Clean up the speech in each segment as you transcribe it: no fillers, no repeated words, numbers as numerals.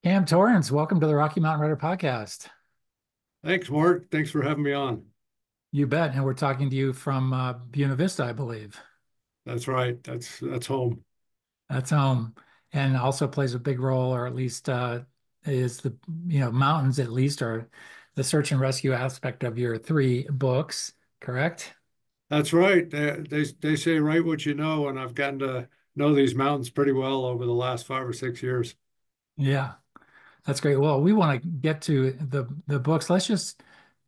Cam Torrens, welcome to the Rocky Mountain Writer Podcast. Thanks, Mark. Thanks for having me on. You bet. And we're talking to you from Buena Vista, I believe. That's right. That's home. That's home. And also plays a big role, or at least is the, mountains at least are the search and rescue aspect of your three books, correct? That's right. They say write what you know, and I've gotten to know these mountains pretty well over the last 5 or 6 years. Yeah, that's great. Well, we want to get to the books. Let's just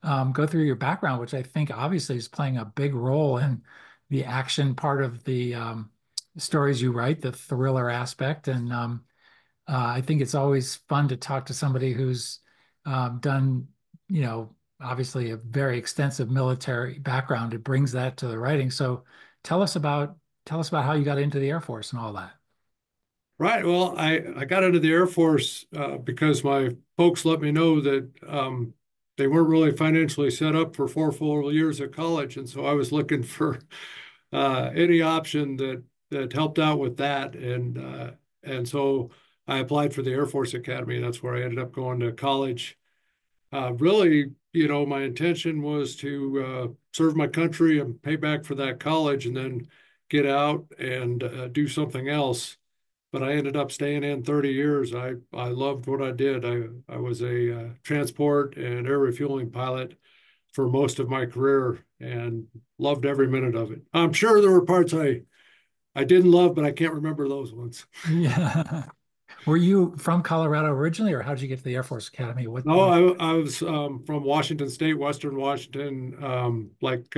go through your background, which I think obviously is playing a big role in the action part of the stories you write, the thriller aspect. And I think it's always fun to talk to somebody who's done, obviously a very extensive military background. It brings that to the writing. So tell us about tell us about how you got into the Air Force and all that. Right. Well, I got into the Air Force because my folks let me know that they weren't really financially set up for 4 full years at college, and so I was looking for any option that helped out with that, and so I applied for the Air Force Academy. That's where I ended up going to college. Really, my intention was to serve my country and pay back for that college, and then get out and do something else. But I ended up staying in 30 years. I loved what I did. I was a transport and air refueling pilot for most of my career and loved every minute of it. I'm sure there were parts I didn't love, but I can't remember those ones. Yeah. Were you from Colorado originally, or how did you get to the Air Force Academy? No, I was from Washington State, Western Washington, like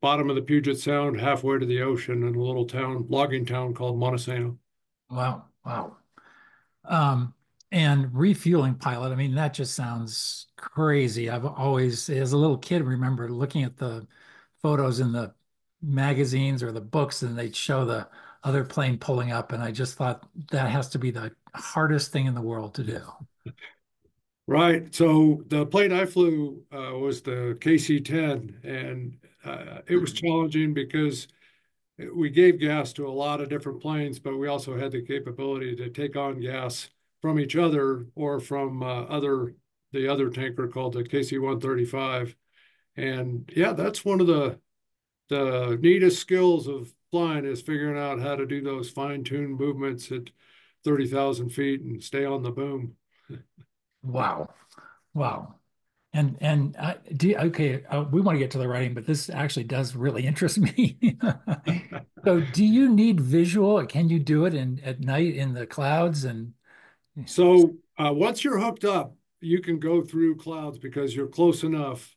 bottom of the Puget Sound, halfway to the ocean, in a little town, logging town called Montesano. Wow, wow. Um, and refueling pilot, I mean, that just sounds crazy. I've always, as a little kid, remember looking at the photos in the magazines or the books, and they'd show the other plane pulling up, and I just thought that has to be the hardest thing in the world to do. Right. So the plane I flew was the KC-10, and it was challenging because we gave gas to a lot of different planes, but we also had the capability to take on gas from each other or from the other tanker called the KC-135. And yeah, that's one of the neatest skills of flying is figuring out how to do those fine-tuned movements at 30,000 feet and stay on the boom. Wow, wow. And okay, we want to get to the writing, but this actually does really interest me. So, do you need visual? Can you do it in at night in the clouds? And So once you're hooked up, you can go through clouds because you're close enough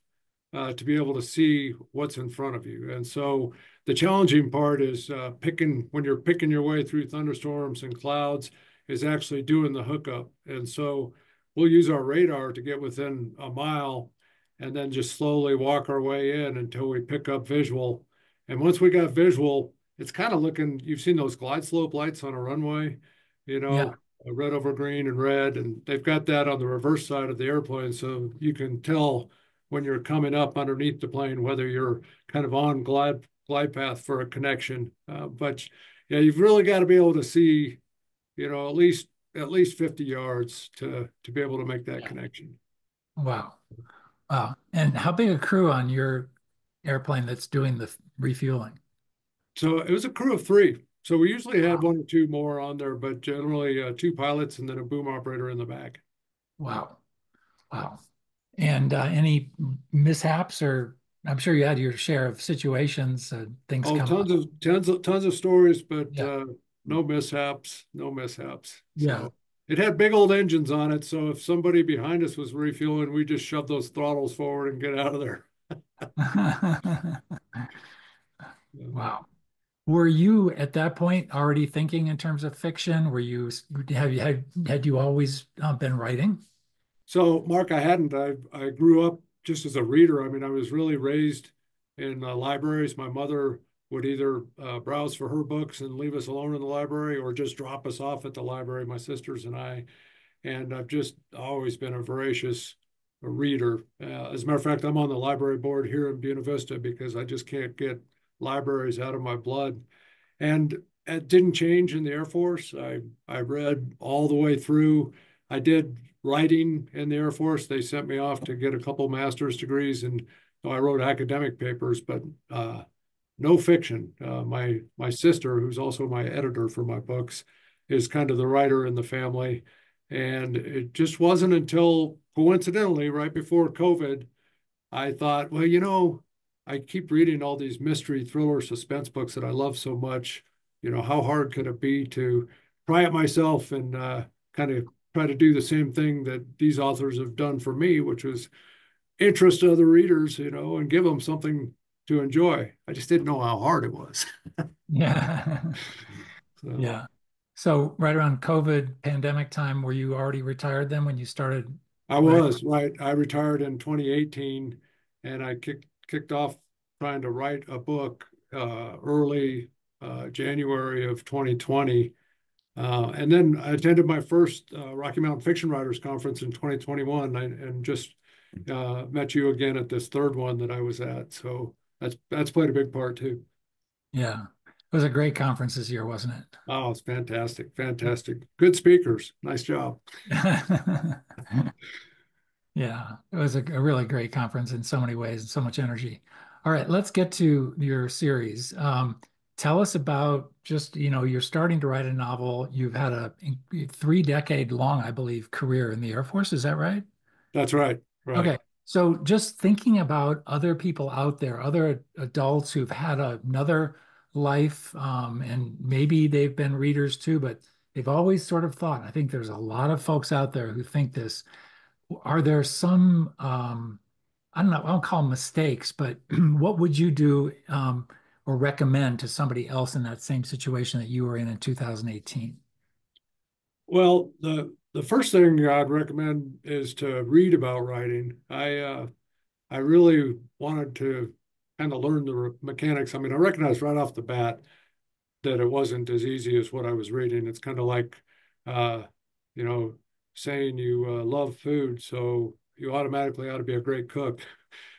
to be able to see what's in front of you. And so the challenging part is picking when you're picking your way through thunderstorms and clouds is actually doing the hookup. And so we'll use our radar to get within a mile and then just slowly walk our way in until we pick up visual. And once we got visual, it's kind of looking, you've seen those glide slope lights on a runway, you yeah, know, red over green and red. And they've got that on the reverse side of the airplane. So you can tell when you're coming up underneath the plane, whether you're kind of on glide path for a connection. But yeah, you've really got to be able to see, at least 50 yards to be able to make that yeah. connection. Wow, wow. And how big a crew on your airplane that's doing the refueling? So it was a crew of three. So we usually had Wow, one or two more on there, but generally two pilots and then a boom operator in the back. wow, wow. And any mishaps, or I'm sure you had your share of situations, things Oh, come up. tons of stories, but Yeah, no mishaps, no mishaps. yeah. So it had big old engines on it. So if somebody behind us was refueling, we just shove those throttles forward and get out of there. Wow. Were you at that point already thinking in terms of fiction? Had you always been writing? So, Mark, I hadn't. I grew up just as a reader. I mean, I was really raised in libraries. My mother would either browse for her books and leave us alone in the library, or just drop us off at the library, my sisters and I. And I've just always been a voracious reader. As a matter of fact, I'm on the library board here in Buena Vista because I just can't get libraries out of my blood. And it didn't change in the Air Force. I read all the way through. I did writing in the Air Force. They sent me off to get a couple master's degrees, and I wrote academic papers, but no fiction. My sister, who's also my editor for my books, is kind of the writer in the family. And it just wasn't until coincidentally, right before COVID, I thought, well, I keep reading all these mystery thriller suspense books that I love so much. How hard could it be to try it myself and kind of try to do the same thing that these authors have done for me, which was interest other readers, and give them something to enjoy. I just didn't know how hard it was. Yeah. So Yeah. So right around COVID pandemic time, were you already retired then when you started I writing? was right. I retired in 2018, and I kicked off trying to write a book early January of 2020. And then I attended my first Rocky Mountain Fiction Writers Conference in 2021, and just met you again at this third one that I was at. So that's played a big part too. Yeah. It was a great conference this year, wasn't Oh, it's fantastic, fantastic. Good speakers. Nice job. it? Yeah, it was a really great conference in so many ways and so much energy. All right, let's get to your series. Tell us about just, you're starting to write a novel. You've had a 3 decade long, I believe, career in the Air Force. Is that right? That's right. Right. Okay. So just thinking about other people out there, other adults who've had another life, and maybe they've been readers too, but they've always sort of thought, I think there's a lot of folks out there who think this. Are there some, I don't know, I don't call them mistakes, but what would you do, or recommend to somebody else in that same situation that you were in 2018? Well, the first thing I'd recommend is to read about writing. I really wanted to kind of learn the mechanics. I mean, I recognized right off the bat that it wasn't as easy as what I was reading. It's kind of like, uh, you know, saying you love food, so you automatically ought to be a great cook.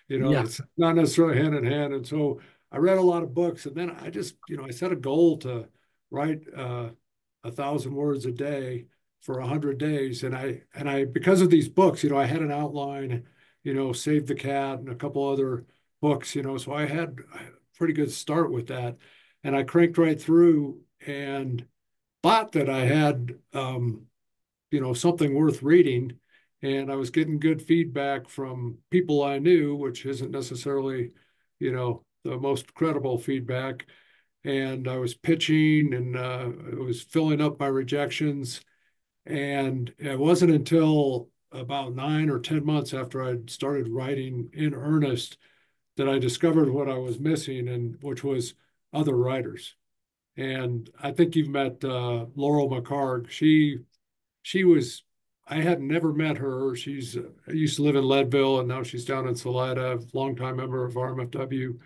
Yeah. It's not necessarily hand in hand. And so I read a lot of books, and then I just, I set a goal to write 1,000 words a day for 100 days. And I, because of these books, I had an outline, Save the Cat and a couple other books, so I had a pretty good start with that. And I cranked right through and thought that I had, something worth reading. And I was getting good feedback from people I knew, which isn't necessarily, the most credible feedback. And I was pitching, and I was filling up my rejections. And it wasn't until about 9 or 10 months after I'd started writing in earnest that I discovered what I was missing, and which was other writers. And I think you've met Laurel McCarg. She was, I had never met her. She's used to live in Leadville, and now she's down in Salida, longtime member of RMFW.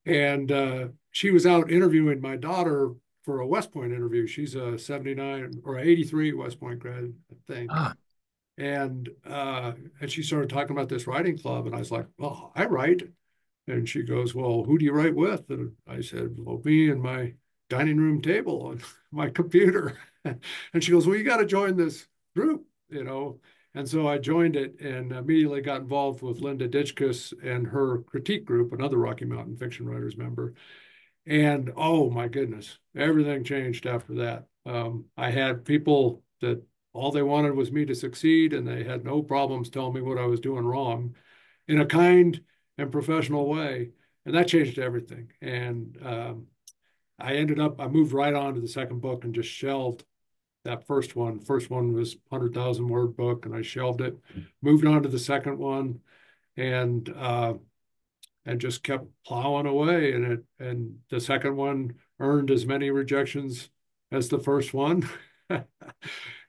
And she was out interviewing my daughter for a West Point interview. She's a 79 or 83 West Point grad, I think. Ah, And she started talking about this writing club, and I was like, well, I write. And she goes, well, who do you write with? And I said, well, me and my dining room table on my computer. And she goes, well, you got to join this group. And so I joined it and immediately got involved with Linda Ditchkus and her critique group, another Rocky Mountain Fiction Writers member. And oh my goodness, everything changed after that. I had people that all they wanted was me to succeed, and they had no problems telling me what I was doing wrong in a kind and professional way. And that changed everything. And I moved right on to the second book and just shelved that first one. First one was 100,000 word book, and I shelved it, moved on to the second one, and just kept plowing away. And the second one earned as many rejections as the first one.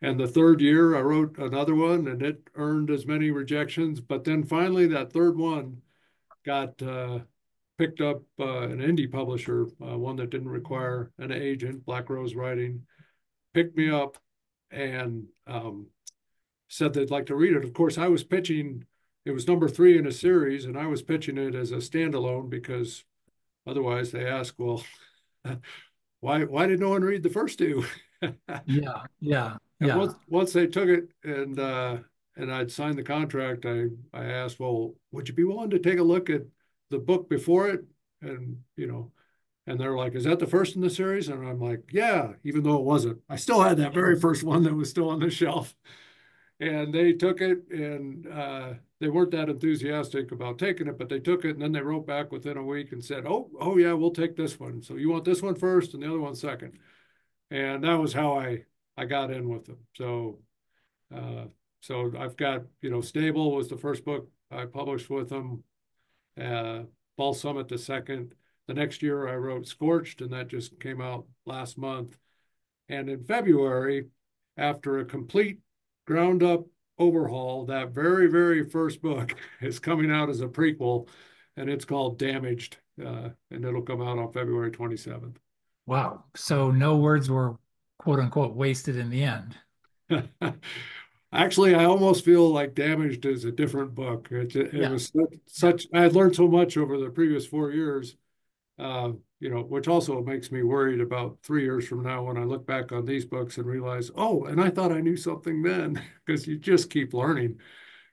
And the third year, I wrote another one, and it earned as many rejections. But then finally, that third one got picked up an indie publisher, one that didn't require an agent, Black Rose Writing, picked me up and said they'd like to read it. Of course, I was pitching, it was number 3 in a series, and I was pitching it as a standalone because otherwise they ask, well, why did no one read the first two? yeah, yeah. And Yeah. once they took it and I'd signed the contract, I asked, well, would you be willing to take a look at the book before it? And and they're like, is that the first in the series? And I'm like, yeah, even though it wasn't. I still had that very first one that was still on the shelf. And they took it, and they weren't that enthusiastic about taking it, but they took it, and then they wrote back within a week and said, oh yeah, we'll take this one. So you want this one first and the other one second. And that was how I got in with them. Uh, so I've got, Stable was the first book I published with them. Uh, Fall Summit the second. The next year I wrote Scorched, and that just came out last month. And in February, after a complete ground up overhaul, that very, very first book is coming out as a prequel, and it's called Damaged, and it'll come out on February 27th. Wow. So no words were quote unquote wasted in the end. Actually, I almost feel like Damaged is a different book. It Yeah. was Yeah. such, I had learned so much over the previous 4 years, which also makes me worried about 3 years from now when I look back on these books and realize, oh, and I thought I knew something then, because you just keep learning,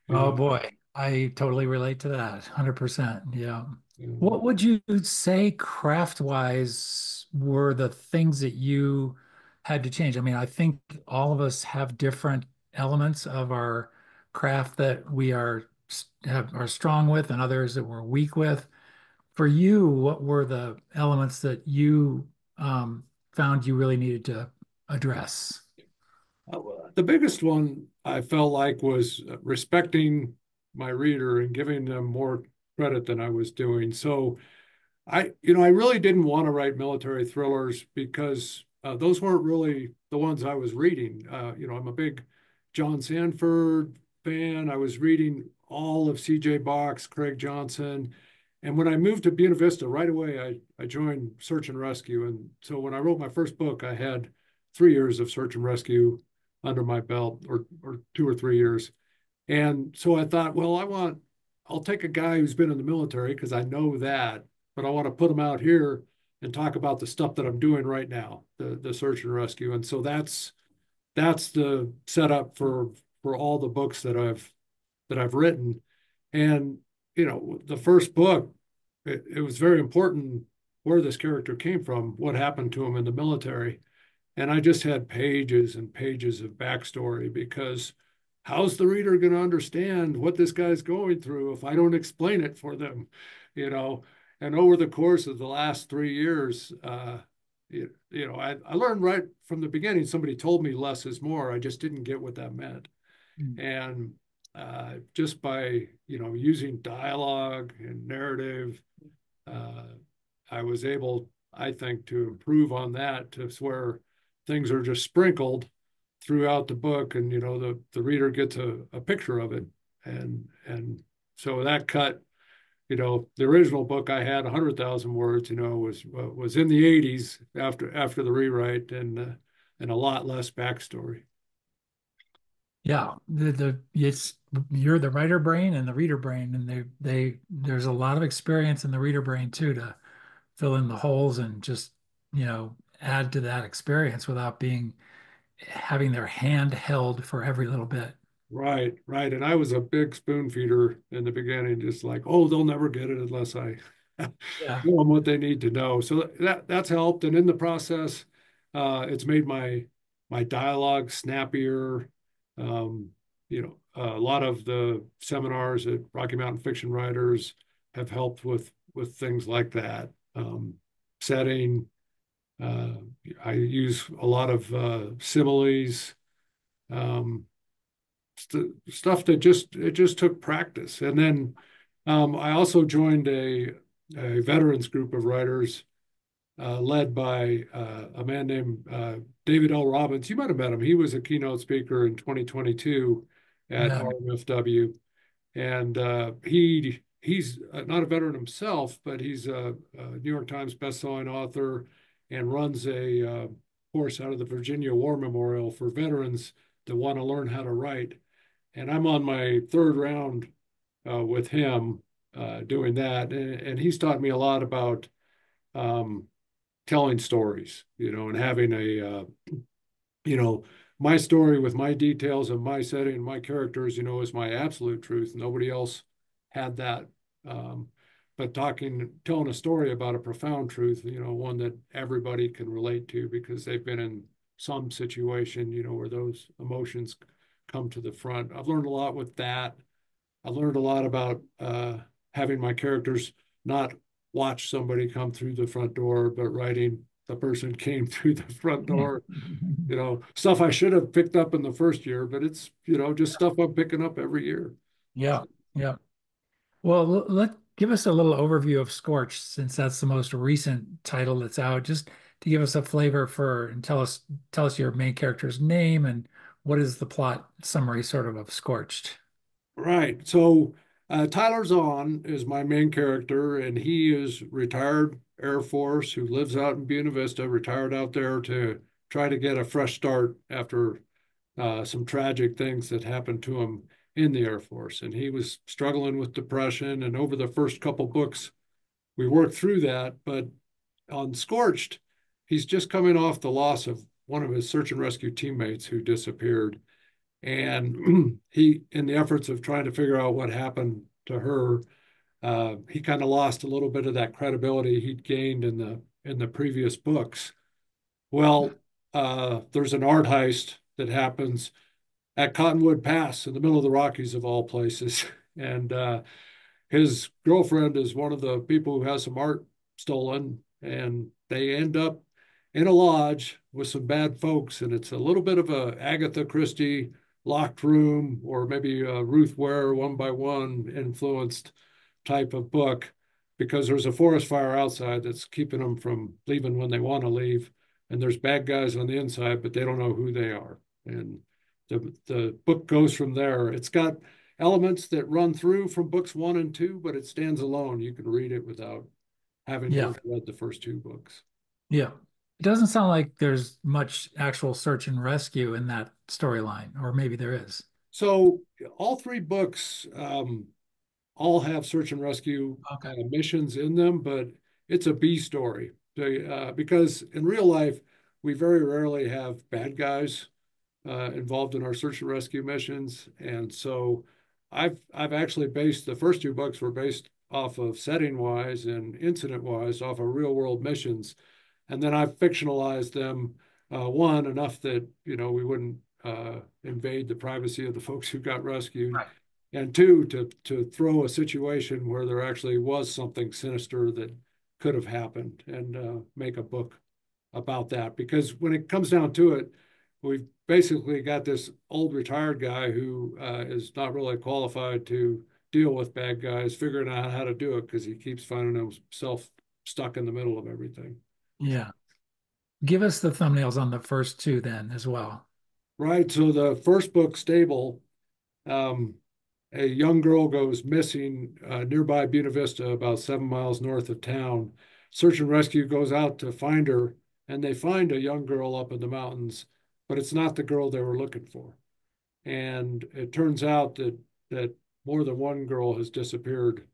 you Oh know. boy. I totally relate to that. 100%. Yeah. You know. What would you say craft-wise were the things that you had to change? I mean, I think all of us have different elements of our craft that we are strong with and others that we're weak with. For you, what were the elements that you found you really needed to address? The biggest one I felt like was respecting my reader and giving them more credit than I was doing. So I really didn't want to write military thrillers because those weren't really the ones I was reading. I'm a big John Sanford fan. I was reading all of C.J. Box, Craig Johnson. And when I moved to Buena Vista, right away, I joined Search and Rescue. And so when I wrote my first book, I had 3 years of Search and Rescue under my belt, or 2 or 3 years. And so I thought, well, I'll take a guy who's been in the military because I know that, but I want to put him out here and talk about the stuff that I'm doing right now, the search and rescue. And so that's the setup for all the books that I've written. And the first book, it was very important where this character came from, what happened to him in the military. And I just had pages and pages of backstory because how's the reader going to understand what this guy's going through if I don't explain it for them, you know? And over the course of the last 3 years, I learned right from the beginning. Somebody told me less is more. I just didn't get what that meant. Mm. And just by using dialogue and narrative, uh, I was able, I think, to improve on that to where things are just sprinkled throughout the book, and the reader gets a picture of it, and so that cut. The original book I had 100,000 words. Was in the 80s after the rewrite, and a lot less backstory. Yeah, it's you're the writer brain and the reader brain, and there's a lot of experience in the reader brain too to fill in the holes and just add to that experience without being having their hand held for every little bit. Right, right. And I was a big spoon feeder in the beginning, just like, oh, they'll never get it unless I tell Yeah. them what they need to know. So that's helped. And in the process, it's made my dialogue snappier. A lot of the seminars at Rocky Mountain Fiction Writers have helped with things like that. Setting. Uh, I use a lot of similes. Um, Stuff that it just took practice. And then I also joined a veterans group of writers led by a man named David L. Robbins. You might have met him. He was a keynote speaker in 2022 at Yeah. RMFW, and he's not a veteran himself, but he's a New York Times bestselling author and runs a course out of the Virginia War Memorial for veterans that want to learn how to write. And I'm on my third round with him doing that, and he's taught me a lot about um, telling stories, and having a you know my story with my details and my setting and my characters, is my absolute truth. Nobody else had that. Um, but telling a story about a profound truth, one that everybody can relate to because they've been in some situation, where those emotions come to the front. I've learned a lot with that. I learned a lot about having my characters not watch somebody come through the front door, but writing the person came through the front door. Stuff I should have picked up in the first year, but it's, just stuff I'm picking up every year. Yeah, yeah. Well, let give us a little overview of Scorched, since that's the most recent title that's out, just to give us a flavor for and tell us your main character's name and what is the plot summary sort of Scorched. Right. So Tyler Zahn is my main character, and he is retired Air Force who lives out in Buena Vista, retired out there to try to get a fresh start after some tragic things that happened to him in the Air Force. And he was struggling with depression. And over the first couple books, we worked through that. But on Scorched, he's just coming off the loss of one of his search and rescue teammates who disappeared. And he, in the efforts of trying to figure out what happened to her, he kind of lost a little bit of that credibility he'd gained in the previous books. Well, there's an art heist that happens at Cottonwood Pass in the middle of the Rockies, of all places. And his girlfriend is one of the people who has some art stolen, and they end up in a lodge with some bad folks. And it's a little bit of a Agatha Christie locked room, or maybe a Ruth Ware One by One influenced type of book, because there's a forest fire outside that's keeping them from leaving when they want to leave. And there's bad guys on the inside, but they don't know who they are. And the book goes from there. It's got elements that run through from books 1 and 2, but it stands alone. You can read it without having to Yeah, have read the first 2 books. yeah. It doesn't sound like there's much actual search and rescue in that storyline, or maybe there is. So all 3 books all have search and rescue Okay. missions in them, but it's a B story. Because in real life, we very rarely have bad guys involved in our search and rescue missions. And so I've actually based the first 2 books were based off of setting wise and incident wise off of real world missions. And then I've fictionalized them, one, enough that, we wouldn't invade the privacy of the folks who got rescued. Right. And two, to throw a situation where there actually was something sinister that could have happened, and make a book about that. Because when it comes down to it, we've basically got this old retired guy who is not really qualified to deal with bad guys, figuring out how to do it because he keeps finding himself stuck in the middle of everything. Yeah. Give us the thumbnails on the first two then as well. Right. So the first book, Stable, um, a young girl goes missing nearby Buena Vista, about 7 miles north of town. Search and rescue goes out to find her, and they find a young girl up in the mountains, but it's not the girl they were looking for. And it turns out that more than one girl has disappeared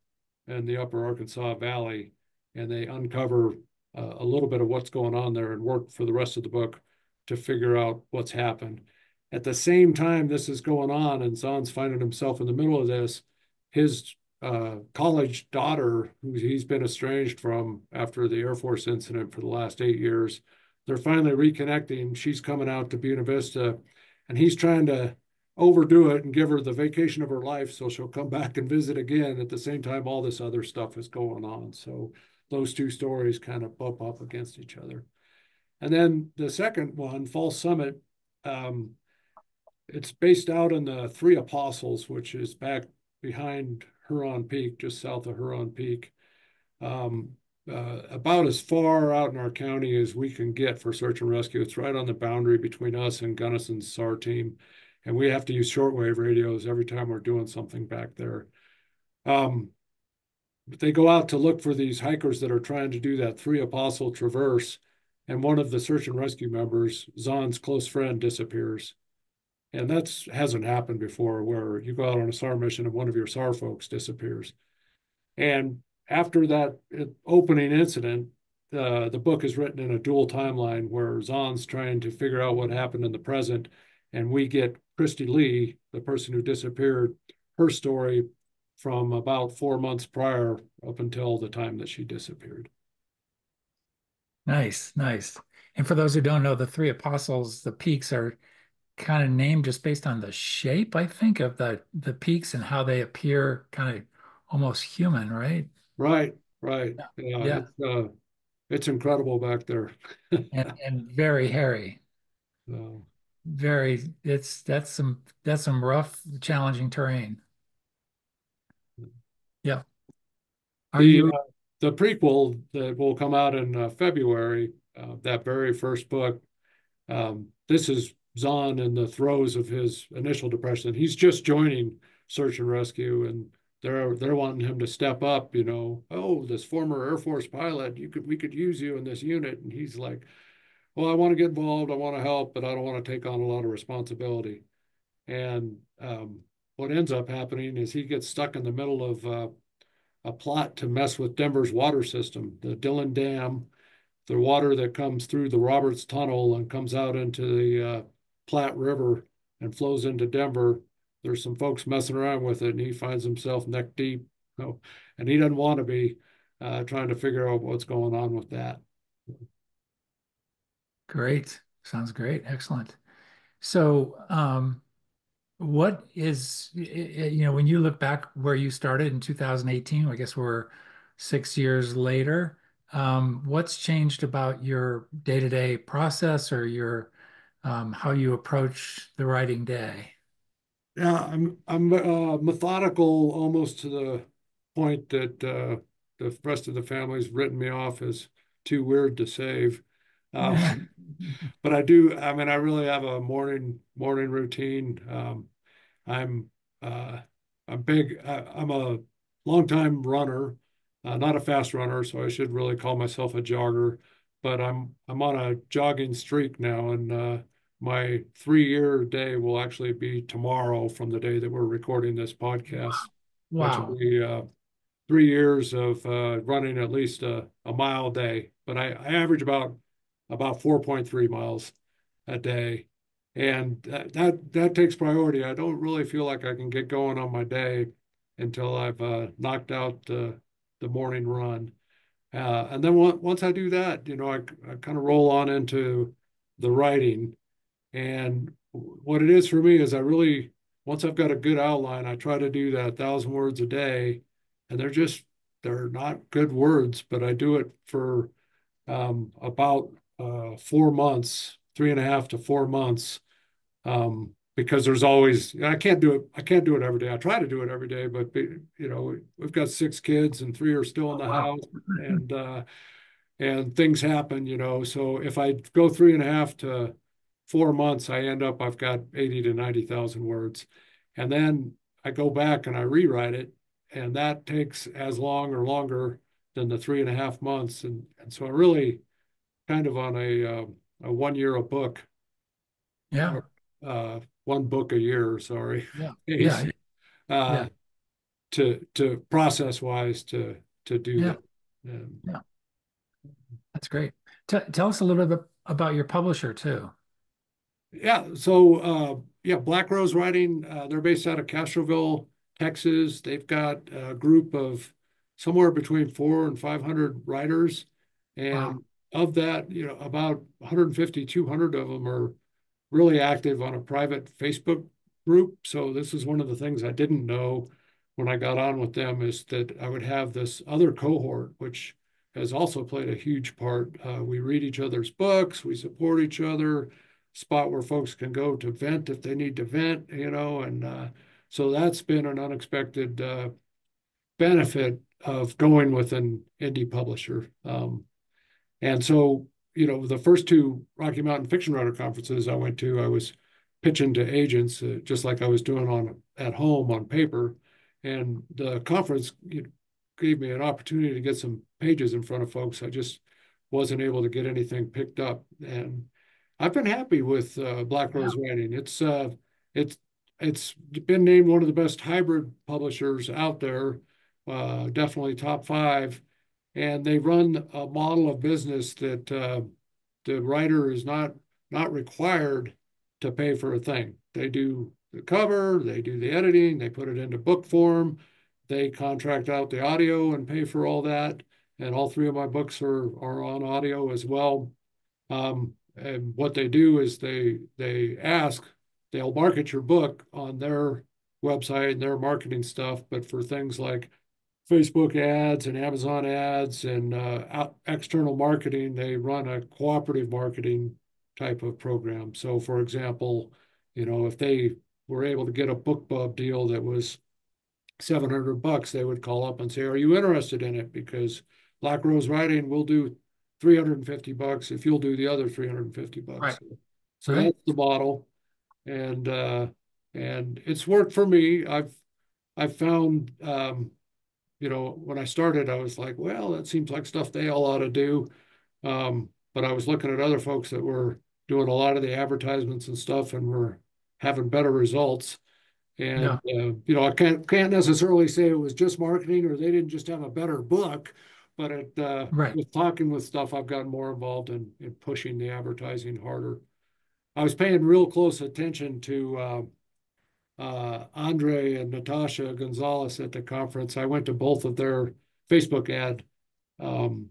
in the upper Arkansas Valley, and they uncover a little bit of what's going on there and work for the rest of the book to figure out what's happened. At the same time this is going on and Zahn's finding himself in the middle of this, his college daughter, who he's been estranged from after the Air Force incident for the last 8 years, they're finally reconnecting. She's coming out to Buena Vista, and he's trying to overdo it and give her the vacation of her life so she'll come back and visit again. At the same time, all this other stuff is going on. So those 2 stories kind of bump up against each other. And then the second one, False Summit, um, it's based out in the Three Apostles, which is back behind Huron Peak, just south of Huron Peak. Um, about as far out in our county as we can get for search and rescue. It's right on the boundary between us and Gunnison's SAR team. And we have to use shortwave radios every time we're doing something back there. But they go out to look for these hikers that are trying to do that Three Apostle traverse. And one of the search and rescue members, Zahn's close friend, disappears. And that hasn't happened before, where you go out on a SAR mission and one of your SAR folks disappears. And after that opening incident, the book is written in a dual timeline where Zahn's trying to figure out what happened in the present, and we get Christy Lee, the person who disappeared, her story from about 4 months prior up until the time that she disappeared. Nice, nice. And for those who don't know, the three apostles, the peaks are kind of named just based on the shape, I think, of the peaks and how they appear kind of almost human, right? Right, right. Yeah. Yeah, Yeah. it's incredible back there. And very hairy. Uh, Very, that's some rough, challenging terrain. Yeah. Are the you the prequel that will come out in February, that very first book, this is Zahn in the throes of his initial depression. He's just joining search and rescue, and they're wanting him to step up. Oh, this former Air Force pilot, we could use you in this unit, and he's like, well, I want to get involved, I want to help, but I don't want to take on a lot of responsibility. And what ends up happening is he gets stuck in the middle of a plot to mess with Denver's water system, the Dillon Dam, the water that comes through the Roberts Tunnel and comes out into the Platte River and flows into Denver. There's some folks messing around with it, and he finds himself neck deep. Oh, and he doesn't want to be trying to figure out what's going on with that. great? Sounds great. Excellent. So, what is, when you look back where you started in 2018, I guess we're 6 years later, what's changed about your day-to-day process or your how you approach the writing day? Yeah, I'm methodical almost to the point that the rest of the family's written me off as too weird to save. But I do. I mean, I really have a morning routine. I'm uh, I'm big. I'm a longtime runner, not a fast runner, so I should really call myself a jogger. But I'm on a jogging streak now, and my 3 year day will actually be tomorrow from the day that we're recording this podcast, which will Wow. be 3 years of running at least a mile a day. But I average about 4.3 miles a day. And that takes priority. I don't really feel like I can get going on my day until I've knocked out the morning run. And then once I do that, I kind of roll on into the writing. And what it is for me is once I've got a good outline, I try to do that 1,000 words a day. And they're not good words, but I do it for about 4 months, 3.5 to 4 months, because there's always I can't do it. I can't do it every day. I try to do it every day, but we've got 6 kids and 3 are still in Oh, the wow. house, and things happen. So if I go 3.5 to 4 months, I've got 80 to 90,000 words, and then I go back and I rewrite it, and that takes as long or longer than the 3.5 months, and so I really kind of on a 1 year a book, Yeah. or one book a year, sorry, Yeah. pace, Yeah. uh, Yeah. to process wise to do Yeah. that. Um, Yeah. That's great. Tell us a little bit about your publisher too. yeah, so yeah, Black Rose Writing, they're based out of Castroville, Texas. They've got a group of somewhere between 400 and 500 writers, Wow. and of that, about 150, 200 of them are really active on a private Facebook group. So this is one of the things I didn't know when I got on with them, is that I would have this other cohort, which has also played a huge part. We read each other's books, we support each other, spot where folks can go to vent if they need to vent, and so that's been an unexpected benefit of going with an indie publisher. And so, the first two Rocky Mountain Fiction Writer Conferences I went to, I was pitching to agents, just like I was doing at home on paper. And the conference gave me an opportunity to get some pages in front of folks. I just wasn't able to get anything picked up. And I've been happy with Black Yeah. Rose Writing. It's it's been named one of the best hybrid publishers out there, definitely top five, and they run a model of business that the writer is not required to pay for a thing. They do the cover, they do the editing, they put it into book form, they contract out the audio and pay for all that. And all three of my books are on audio as well. And what they do is they'll market your book on their website and their marketing stuff, but for things like Facebook ads and Amazon ads and external marketing, they run a cooperative marketing type of program. So, for example, if they were able to get a BookBub deal that was $700, they would call up and say, "Are you interested in it? Because Black Rose Writing will do $350 if you'll do the other $350." Right. So Right. that's the model, and it's worked for me. I've found when I started, I was like, well, that seems like stuff they all ought to do. But I was looking at other folks that were doing a lot of the advertisements and stuff and were having better results. And Yeah. I can't necessarily say it was just marketing or they didn't just have a better book, but Right. with talking with stuff, I've gotten more involved in pushing the advertising harder. I was paying real close attention to Andre and Natasha Gonzalez at the conference. I went to both of their Facebook ad um,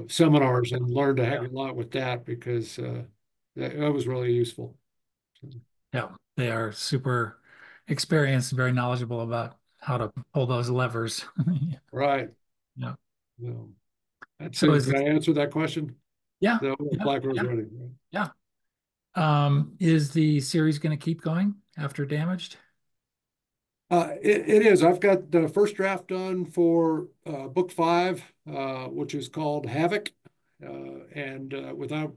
seminars and learned a heck Yeah. of a lot with that because that was really useful. Yeah. They are super experienced and very knowledgeable about how to pull those levers. Right. Yeah. No. That's So it. is Did it, I answer that question? yeah, The yeah, Black Rose yeah, Wedding. yeah. Is the series going to keep going after Damaged? It is. I've got the first draft done for book five, which is called Havoc. And without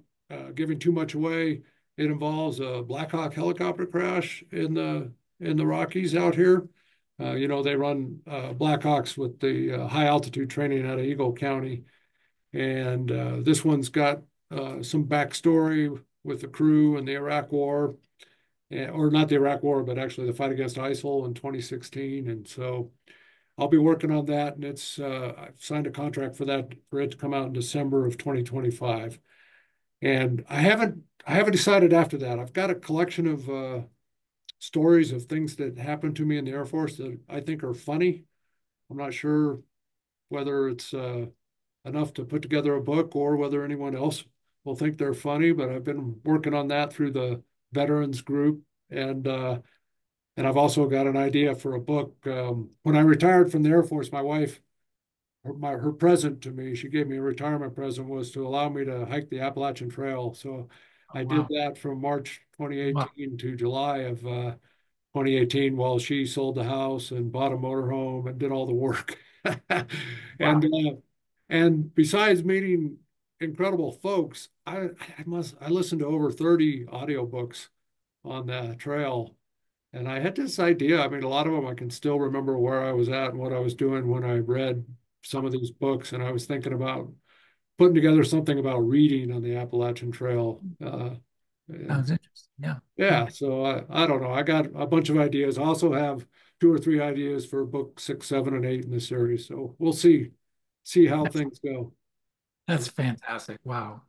giving too much away, it involves a Black Hawk helicopter crash in the Rockies out here. They run Black Hawks with the high altitude training out of Eagle County. And this one's got some backstory with the crew and the Iraq War or not the Iraq War, but actually the fight against ISIL in 2016. And so I'll be working on that, and I've signed a contract for it to come out in December of 2025. And I haven't decided after that. I've got a collection of stories of things that happened to me in the Air Force that I think are funny. I'm not sure whether it's enough to put together a book or whether anyone else will think they're funny, but I've been working on that through the veterans group. And I've also got an idea for a book. When I retired from the Air Force, my wife, her present to me, she gave me a retirement present, was to allow me to hike the Appalachian Trail. So Oh, I did wow. that from March Wow. 2018 to July of 2018 while she sold the house and bought a motorhome and did all the work. And Wow. besides meeting incredible folks, I listened to over 30 audiobooks on the trail. And I had this idea. I mean, a lot of them I can still remember where I was at and what I was doing when I read some of these books. And I was thinking about putting together something about reading on the Appalachian Trail. And Sounds interesting. Yeah. Yeah. yeah, so I don't know. I got a bunch of ideas. I also have two or three ideas for book six, seven, and eight in the series. So we'll see how That's things go. that's fantastic. Wow.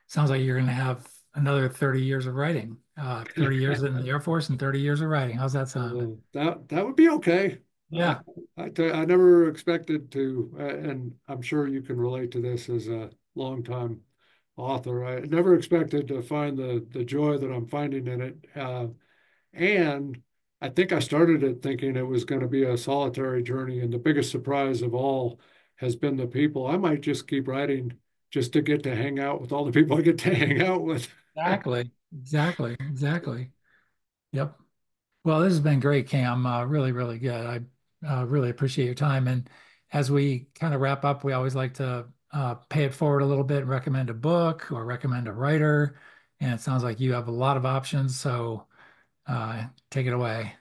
Sounds like you're going to have another 30 years of writing, 30 years in the Air Force and 30 years of writing. How's that sound? That would be okay. Uh, Yeah. I never expected to, and I'm sure you can relate to this as a longtime author. I never expected to find the joy that I'm finding in it. And I think I started it thinking it was going to be a solitary journey, and the biggest surprise of all has been the people. I might just keep writing just to get to hang out with all the people I get to hang out with. Exactly. Exactly. Exactly. Yep. Well, this has been great, Cam. Really, really good. I really appreciate your time. And as we kind of wrap up, we always like to pay it forward a little bit and recommend a book or recommend a writer. And it sounds like you have a lot of options. So take it away.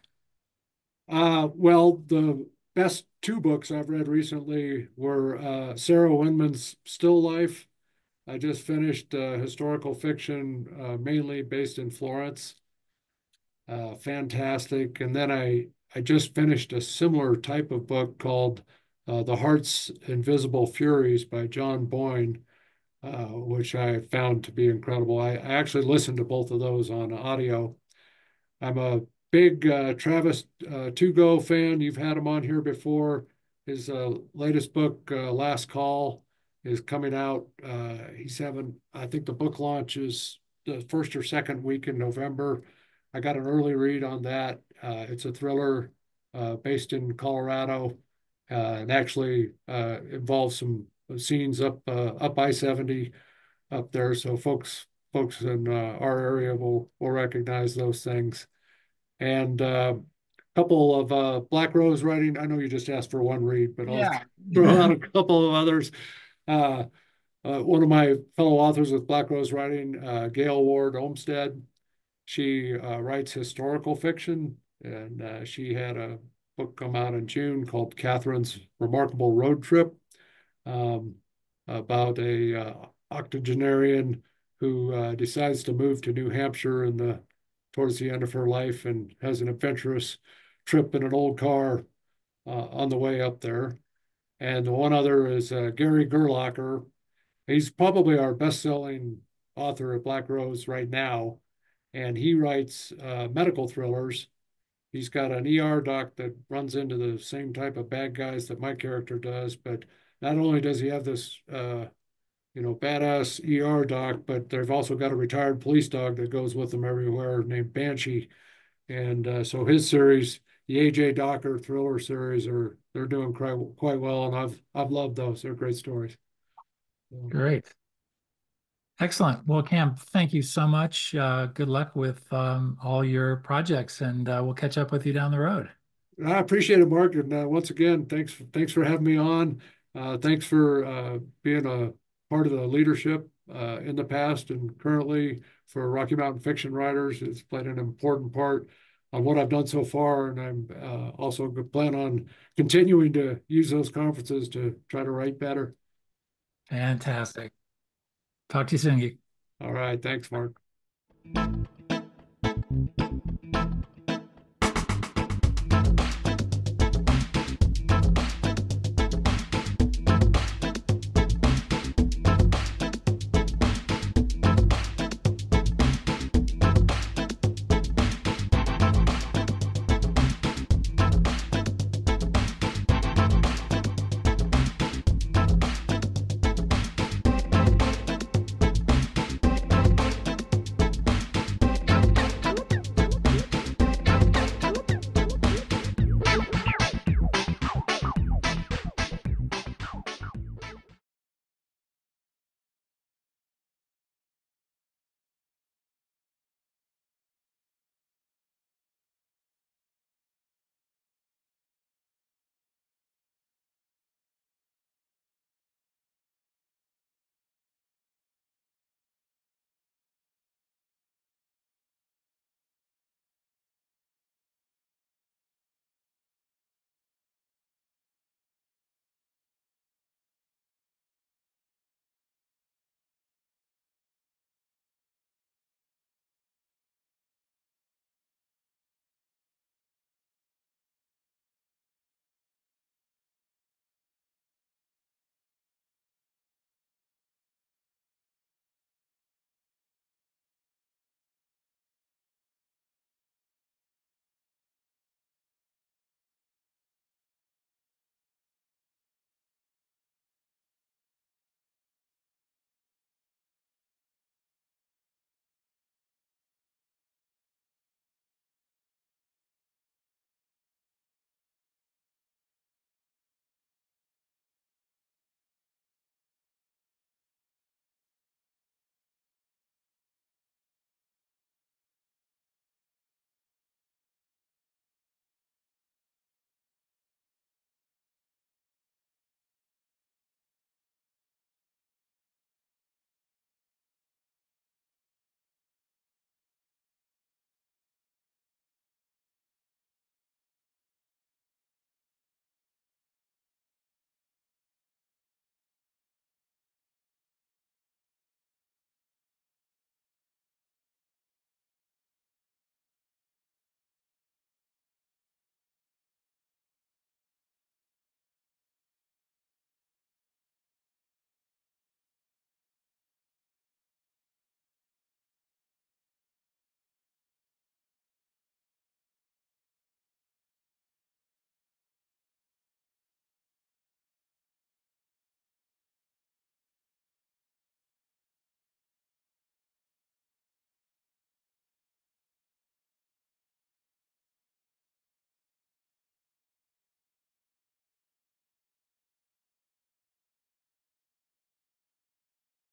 Well, the best two books I've read recently were Sarah Winman's Still Life. I just finished historical fiction, mainly based in Florence. Fantastic. And then I just finished a similar type of book called The Heart's Invisible Furies by John Boyne. which I found to be incredible. I actually listened to both of those on audio. I'm a big Travis To fan. You've had him on here before. His latest book, Last Call, is coming out. He's having, I think the book launch is the first or second week in November. I got an early read on that. It's a thriller based in Colorado, and actually involves some scenes up I-70 up there. So folks in our area will recognize those things. And a couple of Black Rose writing. I know you just asked for one read, but I'll Yeah. throw out a couple of others. Uh, one of my fellow authors with Black Rose writing, Gail Ward Olmsted, she writes historical fiction, and she had a book come out in June called Catherine's Remarkable Road Trip, um, about a octogenarian who decides to move to New Hampshire towards the end of her life and has an adventurous trip in an old car on the way up there. And the one other is Gary Gerlacher. He's probably our best-selling author at Black Rose right now, and he writes medical thrillers. He's got an ER doc that runs into the same type of bad guys that my character does, but not only does he have this badass ER doc, but they've also got a retired police dog that goes with them everywhere named Banshee. And so his series, the AJ Docker thriller series, they're doing quite well, and I've loved those. They're great stories. So, Great. Excellent. Well, Cam, thank you so much. Good luck with all your projects, and we'll catch up with you down the road. I appreciate it, Mark. And once again, thanks for having me on. Thanks for being a part of the leadership in the past and currently for Rocky Mountain Fiction Writers. It's played an important part on what I've done so far, and I'm also plan on continuing to use those conferences to try to write better. Fantastic. Talk to you soon. All right, thanks, Mark.